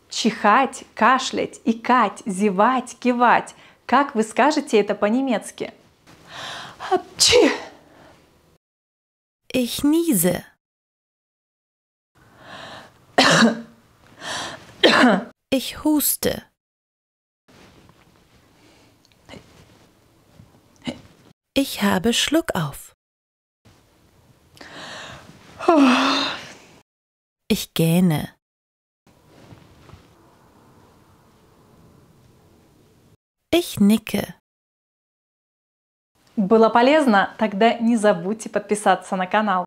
Чихать, кашлять, икать, зевать, кивать. Как вы скажете это по-немецки? Апчи! Ich niese. Ich huste. Ich habe Schluckauf. Ich gähne. Ich nicke. Было полезно? Тогда не забудьте подписаться на канал.